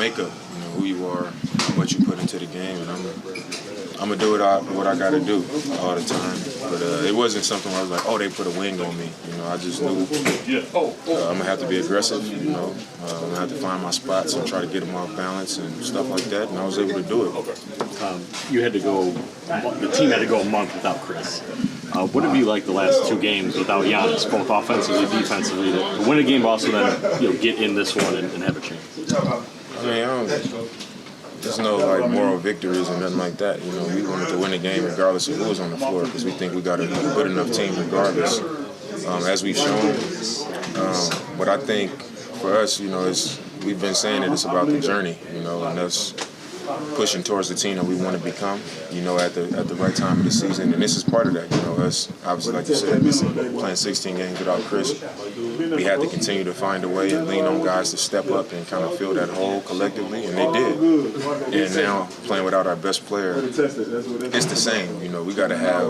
makeup, who you are, what you put into the game, and I'm gonna do what I gotta do all the time. But it wasn't something where I was like, oh, they put a wing on me. I just knew I'm gonna have to be aggressive. I'm gonna have to find my spots and try to get them off balance and stuff like that. And I was able to do it. The team had to go a month without Chris. What have you liked the last 2 games without Giannis, both offensively, defensively, to win a game, but also then get in this one and have a chance? I mean, there's no moral victories and nothing like that. We wanted to win the game regardless of who was on the floor because we think we got a good enough team regardless, as we've shown. But I think for us, we've been saying that it's about the journey, and us pushing towards the team that we want to become, at the right time of the season. And this is part of that, us, obviously, like you said, playing 16 games without Chris. We had to continue to find a way and lean on guys to step up and kind of fill that hole collectively, and they did. And now, playing without our best player, it's the same. We got to have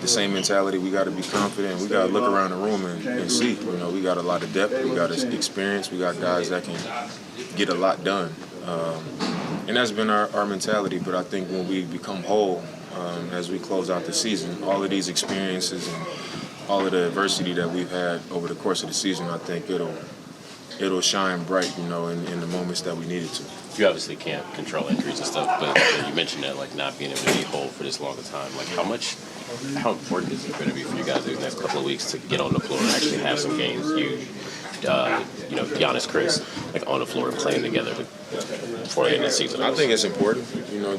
the same mentality. We got to be confident. We got to look around the room and see. We got a lot of depth. We got experience. We got guys that can get a lot done. And that's been our mentality, but I think when we become whole, as we close out the season, all of these experiences and all of the adversity that we've had over the course of the season, I think it'll shine bright, in the moments that we need it to. You obviously can't control injuries and stuff, but you mentioned that not being able to be whole for this long a time. How important is it going to be for you guys in the next couple of weeks to get on the floor and actually have some games? Giannis, Chris, on the floor and playing together before the end of the season. I think it's important,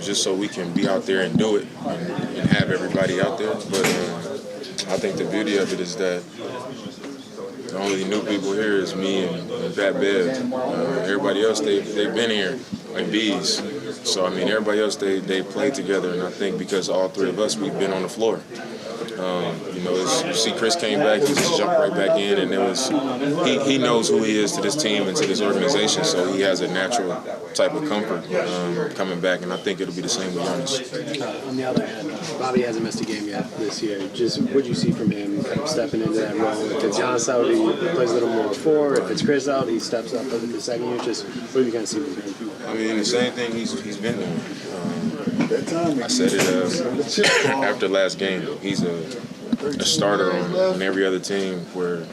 just so we can be out there and do it and have everybody out there. But I think the beauty of it is that the only new people here is me and Pat Bev. Everybody else, they've been here like bees. So, everybody else, they played together. And I think because all 3 of us, we've been on the floor. You see Chris came back, he just jumped right back in, and he knows who he is to this team and to this organization, so he has a natural type of comfort coming back, and I think it'll be the same with Giannis. On the other hand, Bobby hasn't missed a game yet this year. Just what do you see from him stepping into that role? If it's Giannis out, he plays a little more 4. If it's Chris out, he steps up in the second year. Just what do you kind of see from him? The same thing he's been doing. I said it after last game. He's a starter on every other team where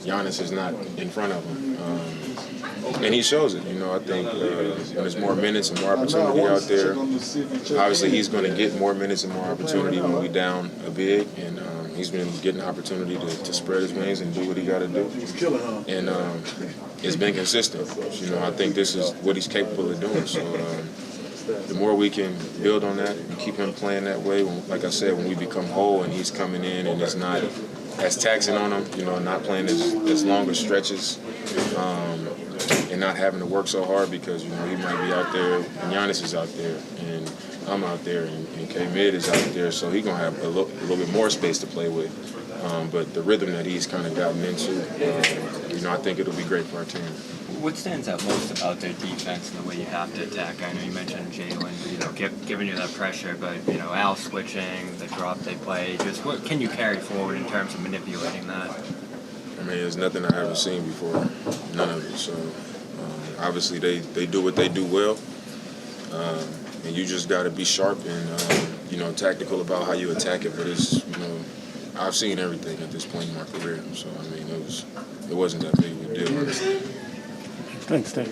Giannis is not in front of him. And he shows it. I think when there's more minutes and more opportunity out there, obviously he's going to get more minutes and more opportunity when we down a big. And he's been getting the opportunity to spread his wings and do what he got to do. And it's been consistent. I think this is what he's capable of doing. So the more we can build on that and keep him playing that way, like I said, when we become whole and he's coming in and it's not as taxing on him, not playing as longer stretches and not having to work so hard because, he might be out there and Giannis is out there and I'm out there and K-Mid is out there, so he's going to have a little bit more space to play with. But the rhythm that he's kind of gotten into, I think it'll be great for our team. What stands out most about their defense and the way you have to attack? I know you mentioned Jalen, giving you that pressure, but Al switching, the drop they play. Just what can you carry forward in terms of manipulating that? There's nothing I haven't seen before, none of it. So obviously they do what they do well, and you just got to be sharp and tactical about how you attack it. But it's I've seen everything at this point in my career, so it wasn't that big of a deal, honestly. Thanks, Dave.